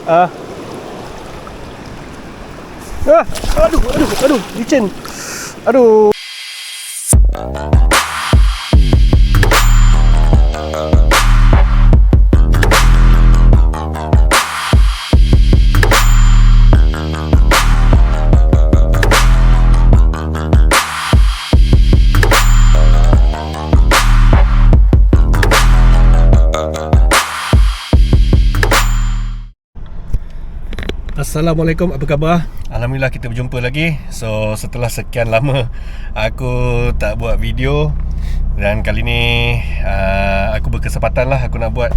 Ah. Aduh, licin. Aduh. Assalamualaikum, apa khabar? Alhamdulillah kita berjumpa lagi. So setelah sekian lama aku tak buat video, dan kali ni aku berkesempatan lah aku nak buat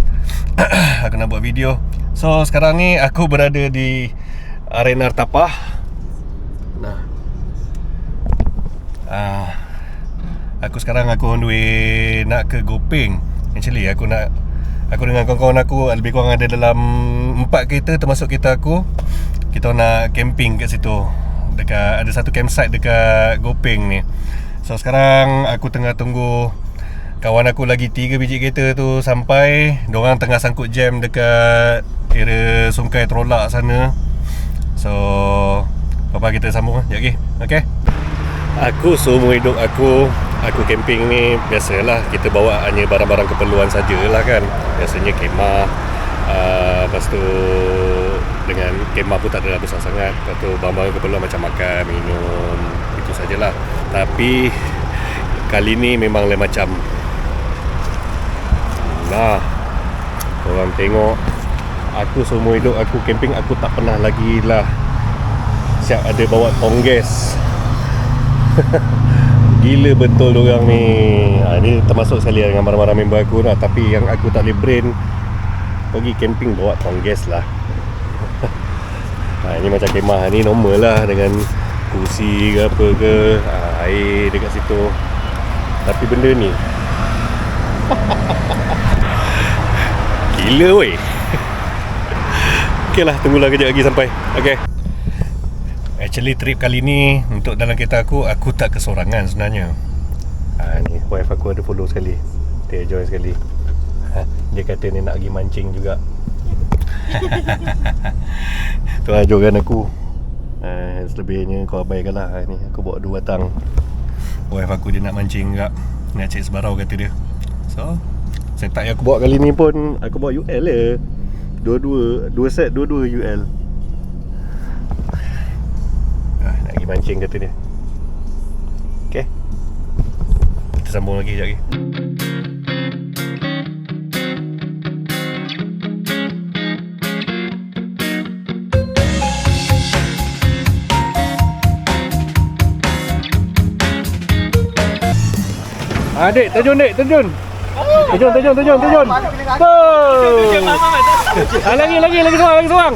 aku nak buat video. So sekarang ni aku berada di Arena Tapah. Nah, aku sekarang on the way nak ke Gopeng. Actually aku dengan kawan-kawan aku lebih kurang ada dalam 4 kereta termasuk kereta aku. Kita nak camping kat situ. Dekat ada satu campsite dekat Gopeng ni. So sekarang aku tengah tunggu kawan aku lagi 3 biji kereta tu sampai. Diorang tengah sangkut jam dekat area Sungai Terolak sana. So apa kita sambung sekejap lagi. Okay. Aku seumur hidup aku camping ni biasalah kita bawa hanya barang-barang keperluan sajalah kan. Biasanya kemah, lepas tu dengan kemah pun tak ada besar sangat. Lepas tu barang-barang keperluan macam makan, minum, itu sajalah. Tapi kali ni memang lain macam. Nah, korang tengok, aku seumur hidup aku camping, aku tak pernah lagi lah siap ada bawa tongges. Gila betul diorang ni. Ni termasuk sekali dengan barang-barang member aku lah. Tapi yang aku tak boleh brain pergi camping bawa tongges lah. Ini macam kemah ni normal lah, dengan kursi ke apa ke, air dekat situ. Tapi benda ni gila weh. Okay lah, tunggulah kejap lagi sampai. Okay. Actually trip kali ni untuk dalam kereta aku tak kesorangan sebenarnya. Ni wife aku ada follow sekali. Dia join sekali. Dia kata ni nak pergi mancing juga. Tu ajukan aku. Selebihnya kau abaikan lah. Ni aku bawa 2 batang. Wife aku dia nak mancing juga. Nak cek sebarau kata dia. So setup yang aku bawa kali ni pun aku bawa UL je. Dua set UL. Nak pergi mancing kata dia. Okay, kita sambung lagi sekejap lagi. Adik, terjun dek, terjun. Terjun. Lagi seorang.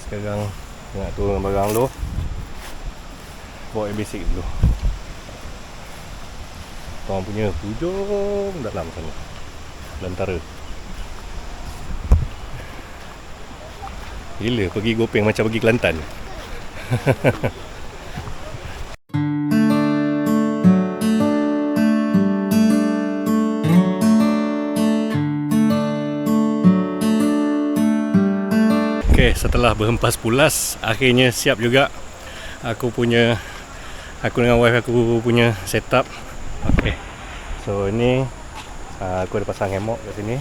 Sekarang nak turun barang dulu. Bawa yang basic dulu. Tuan punya hujung dalam sana, lentara. Gila, pergi Gopeng macam pergi Kelantan. Okay, setelah berhempas pulas, akhirnya siap juga aku dengan wife aku punya setup. Okay, so ini aku ada pasang hammock kat sini.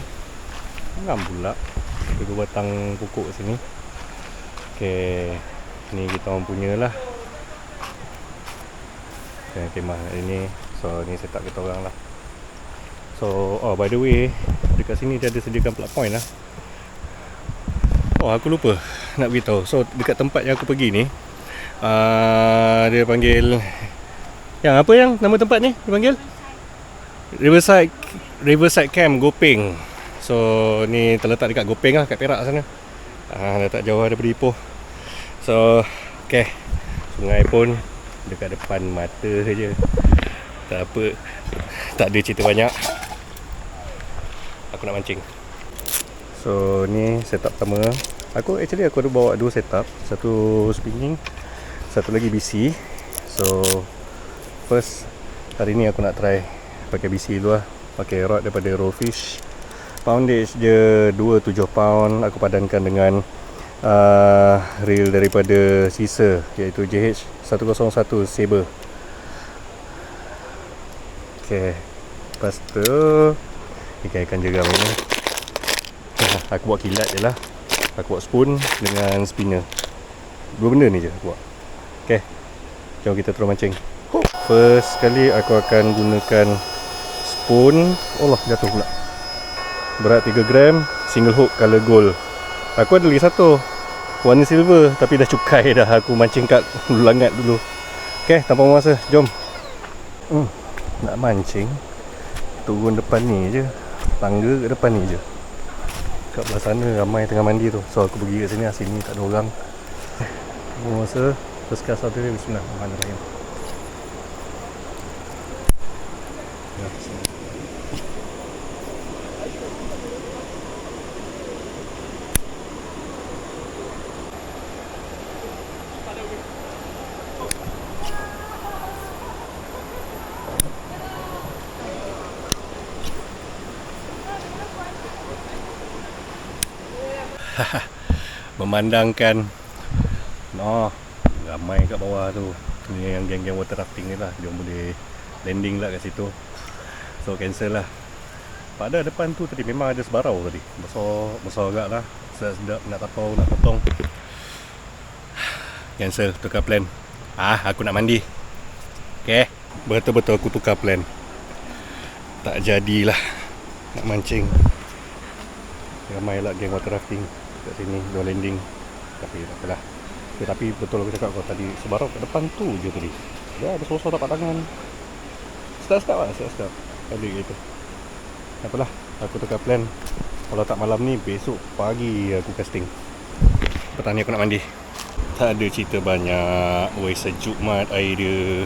Ngam pula ada 2 batang pokok kat sini. Okay, ni kita orang punya lah. Okay, kemah ini. So ni setup kita orang lah. So by the way, dekat sini dia ada sediakan plug point lah. Aku lupa nak beritahu. So dekat tempat yang aku pergi ni, dia panggil yang apa yang nama tempat ni dia panggil Riverside Camp Gopeng. So ni terletak dekat Gopeng lah, kat Perak sana. Dah tak jauh daripada Ipoh. So okay, sungai pun dekat depan mata je. Tak apa, tak ada cerita banyak. Aku nak mancing. So ni setup pertama. Aku ada bawa 2 setup. Satu spinning, satu lagi BC. So first, hari ni aku nak try pakai BC dulu lah. Pakai rod daripada Rollfish. Poundage dia 2.7 pound. Aku padankan dengan reel daripada sisa, iaitu JH101 Saber. Okay, lepas tu ikan jeram ni aku buat kilat je lah. Aku buat spoon dengan spinner. 2 benda ni je aku buat. Okay, jom kita terus mancing. First sekali aku akan gunakan spoon. Allah, jatuh pula. Berat 3 gram, single hook color gold. Aku ada lagi satu warna silver, tapi dah cukai dah. Aku mancing kat langat dulu. Okay, tanpa masa, jom. Nak mancing, turun depan ni je. Tangga kat depan ni je. Kat belah sana ramai tengah mandi tu. So aku pergi kat sini, sini tak ada orang. Tanpa masa, first cast satu ni. Bismillahirrahmanirrahim. Memandangkan ramai kat bawah tu. Ni yang geng-geng water rafting ni lah. Dia boleh landing lah kat situ. So cancel lah. Pada depan tu tadi memang ada sebarau tadi. Besar agak lah. Sedap nak tapau, nak potong. Cancel, tukar plan. Aku nak mandi. Okay, betul-betul aku tukar plan. Tak jadilah nak mancing. Ramai lah geng water rafting kat sini, dua landing. Tapi tak apalah. Tapi betul aku cakap kau tadi, sebarau kat depan tu je tadi. Dah ada sosok tapak tangan. Sedap-sedap lah, sedap-sedap. Ada gitu. Tak apalah, aku tukar plan. Kalau tak malam ni, besok pagi aku casting. Petang ni aku nak mandi. Tak ada cerita banyak. Woi, sejuk mat air dia.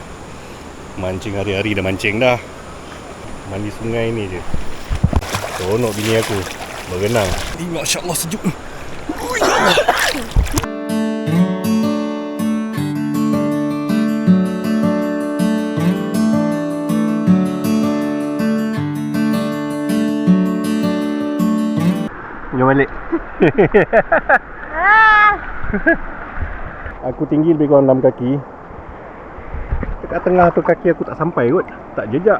Mancing hari-hari dah mancing dah. Mandi sungai ni je. Seronok bini aku berenang. Masya Allah, sejuk ni. Jom balik. Aku tinggi lebih kurang 6 kaki. Dekat tengah tu kaki aku tak sampai kot. Tak jejak.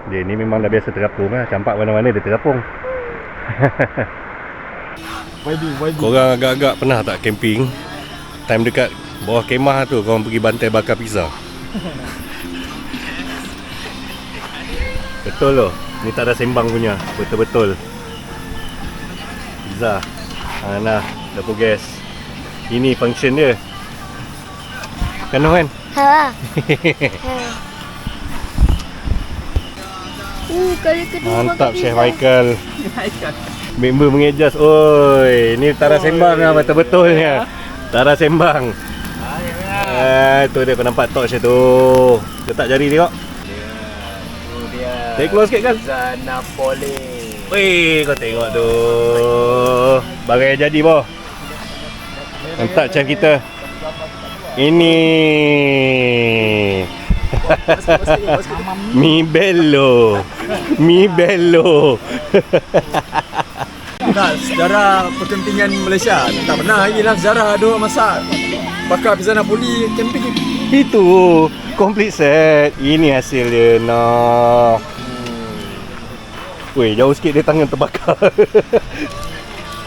Dia ni memang dah biasa terapung lah. Campak mana-mana dia terapung. Korang agak-agak pernah tak camping? Time dekat bawah kemah tu, korang pergi bantai bakar pizza. Betul loh. Ni tak ada sembang punya. Betul-betul pizza. Nah, dapur gas. Ini function dia. Kan kan? Kali kedua mantap Chef Haikal. Member mengejas. Oi, ni tak ada sembang lah, betul-betulnya. Tak ada sembang. Tu dia, kau nampak torch tu. Letak jari tengok. Take close sikit kan? Napoli. Weh, kau tengok tu. Bagai jadi boh. Mantap chef kita. Ini Mi bello. Tak, sejarah perkempingan Malaysia tak pernah lagi lah sejarah ada orang masak bakar pizza Napoli camping. Itu complete set. Ini hasil dia. Nah. Weh, jauh sikit dia tangan terbakar.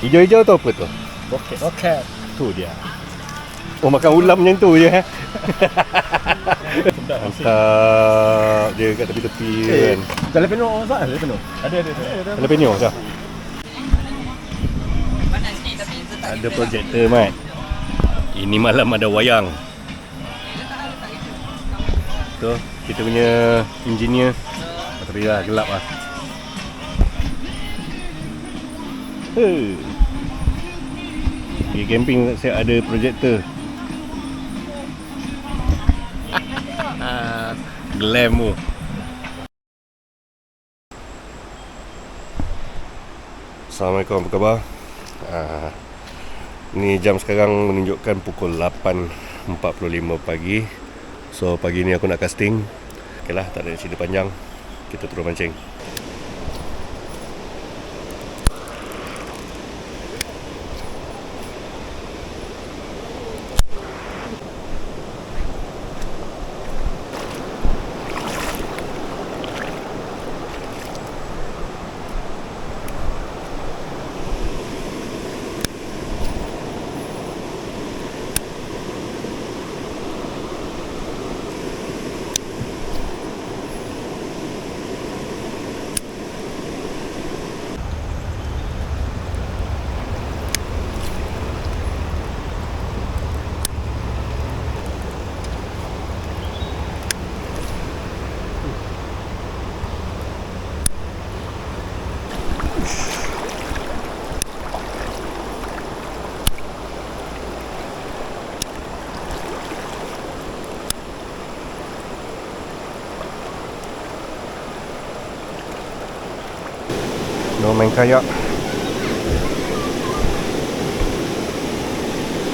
Hijau-hijau tu apa tu? Roket. Tu dia. Oh, makan ulam macam tu je. Mantap. Dia kat tepi-tepi kan. Jalapeno tak? Jalapeno. Ada. Jalapeno sah. Ada projektor mat. Ini malam ada wayang. Tu kita punya engineer. Tapi lah gelap lah. Di camping saya ada projektor. Glamour. Assalamualaikum, apa khabar? Ni jam sekarang menunjukkan pukul 8.45 pagi. So pagi ni aku nak casting. Okay lah, tak ada cerita panjang, kita terus mancing. Nak main kayak.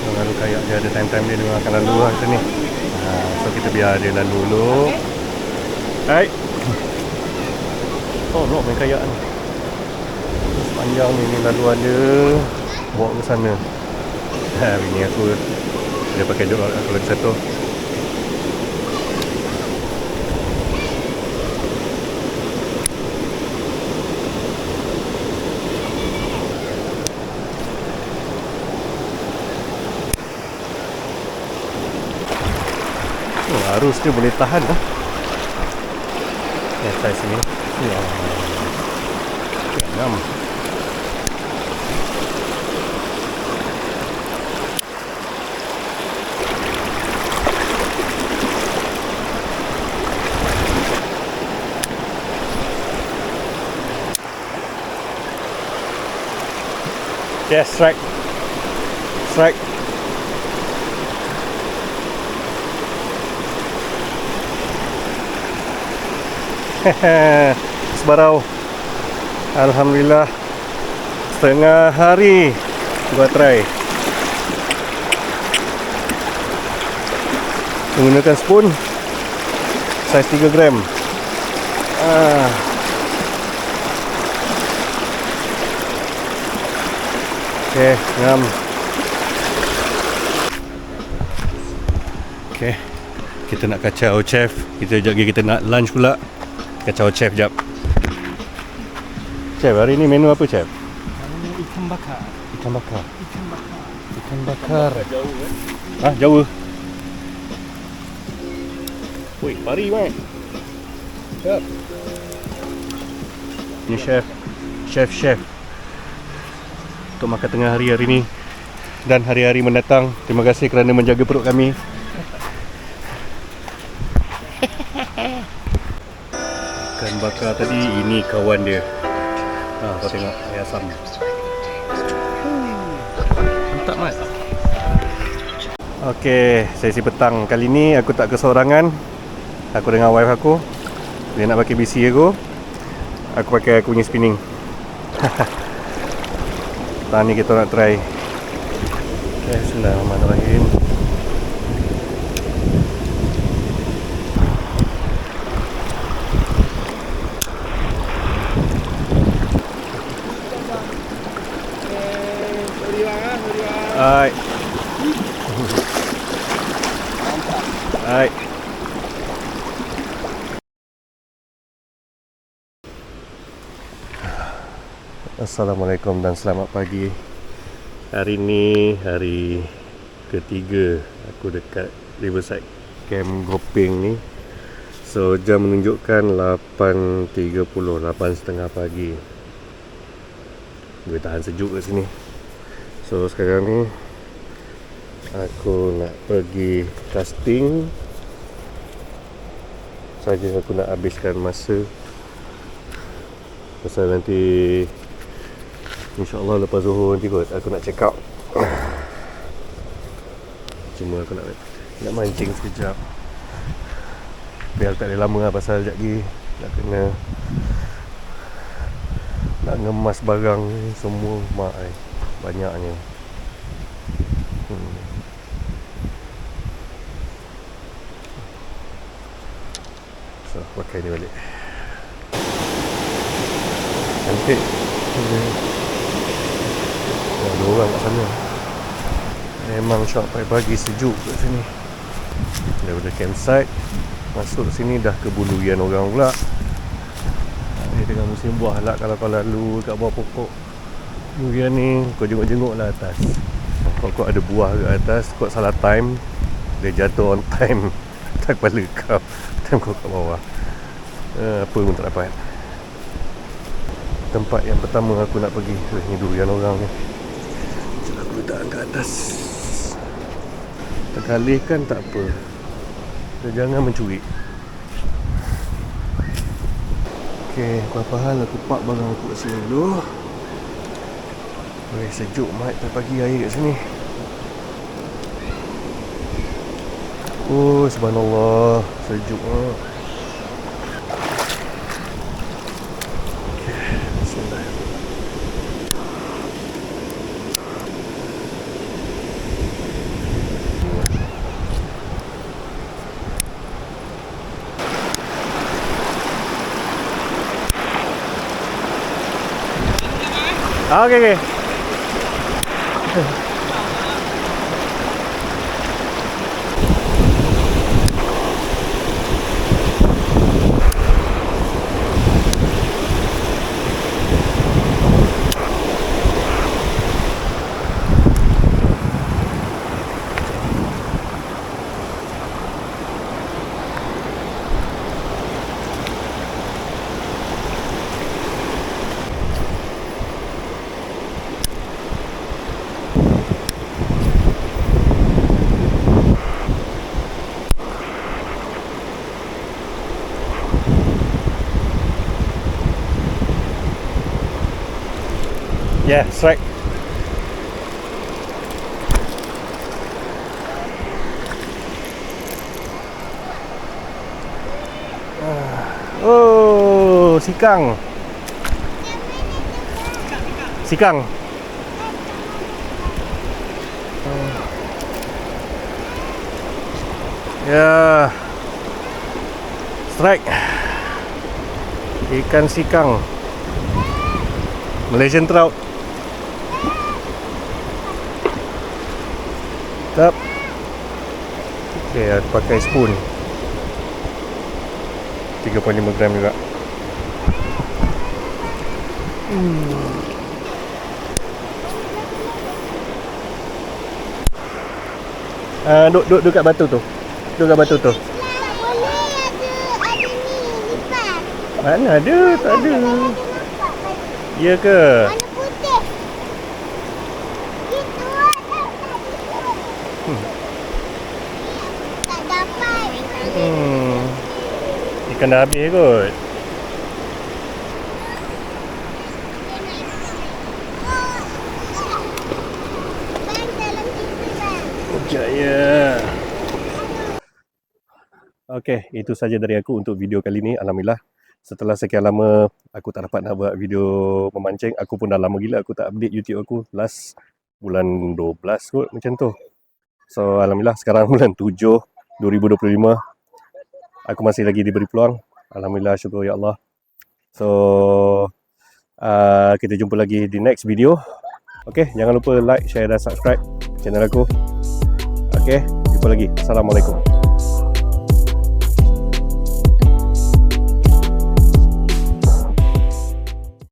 Lalu kayak dia ada time-time dia akan lalu lah kat sini. So kita biar dia lalu dulu. Hai. Oh, nak main kayak ni. Sepanjang ni laluan dia bawa ke sana. Bini aku dia pakai jok aku lagi satu. Arus dia boleh tahan lah. Try sini. Ya. Enam. Yes, strike. Strike. Sebarau. Alhamdulillah. Setengah hari gua try menggunakan spoon saiz 3 gram. Okay, ngam. Okay, kita nak kacau chef. Kita sekejap lagi kita nak lunch pula. Kacau chef jap. Chef, hari ni menu apa chef? Hari ni ikan bakar. Ikan bakar. Ikan bakar. Ikan bakar. Jauh Jauh. Woi, pari mai. Chef. Ni chef. Chef. Untuk makan tengah hari ni dan hari-hari mendatang. Terima kasih kerana menjaga perut kami. Ikan bakar tadi, ini kawan dia. Kau tengok air asam. Mantap mat. Okey, sesi petang kali ni aku tak keseorangan. Aku dengan wife aku. Dia nak pakai BC aku. Aku pakai aku punya spinning. Petang ni kita nak try. Okay, bismillahirrahmanirrahim. Hai. Hai. Assalamualaikum dan selamat pagi. Hari ni hari ketiga aku dekat Riverside Camp Gopeng ni. So jam menunjukkan 8.30, 8.30 pagi. Boleh tahan sejuk kat sini. So sekarang ni aku nak pergi casting. Saja aku nak habiskan masa. Pasal nanti InsyaAllah lepas Zuhur nanti kot aku nak check out. Cuma aku nak mancing sekejap. biar tak ada lama lah, pasal sekejap lagi nak kena nak ngemas barang ni semua mak banyaknya. So pakai dia balik. Cantik. Ada orang kat sana. Memang shop pagi-pagi sejuk kat sini. Daripada campsite masuk sini dah ke buluyan orang pula. Ni tengah musim buah lah. Kalau kau lalu kat bawah pokok durian ni, kau jenguk-jenguk lah atas. Kalau kau ada buah kat atas, kau salah time, dia jatuh on time tak kepala kau. Time kau kat bawah, apa pun tak dapat. Tempat yang pertama aku nak pergi, ni durian orang ni. Sekejap aku letak kat atas. Terkalih kan tak apa, dia jangan mencuri. Okay, berapa hal aku park barang aku kat sini dulu. Sejuk mat pagi air kat sini. Oh, subhanallah, sejuk mat. Okay, bismillah. Okay. Yeah, strike. Oh, sikang. Sikang. Ya. Strike. Ikan sikang. Malaysian trout. Tap. Okay, aku pakai spoon 3.5 gram juga. Duduk kat batu tu. Duduk kat batu tu. Boleh ada ni ikan. Mana ada? Tak ada. Ya ke? Warna putih. Itu ada. Tak dapat. Ikan dah habis kot. Bang dalam situ bang. Jaya. Okey, itu saja dari aku untuk video kali ni. Alhamdulillah, setelah sekian lama aku tak dapat nak buat video memancing. Aku pun dah lama gila aku tak update YouTube aku. Last bulan 12 kot macam tu. So alhamdulillah sekarang bulan 7 2025 aku masih lagi diberi peluang. Alhamdulillah, syukur ya Allah. So kita jumpa lagi di next video. Okey, jangan lupa like, share dan subscribe channel aku. Okey, jumpa lagi. Assalamualaikum.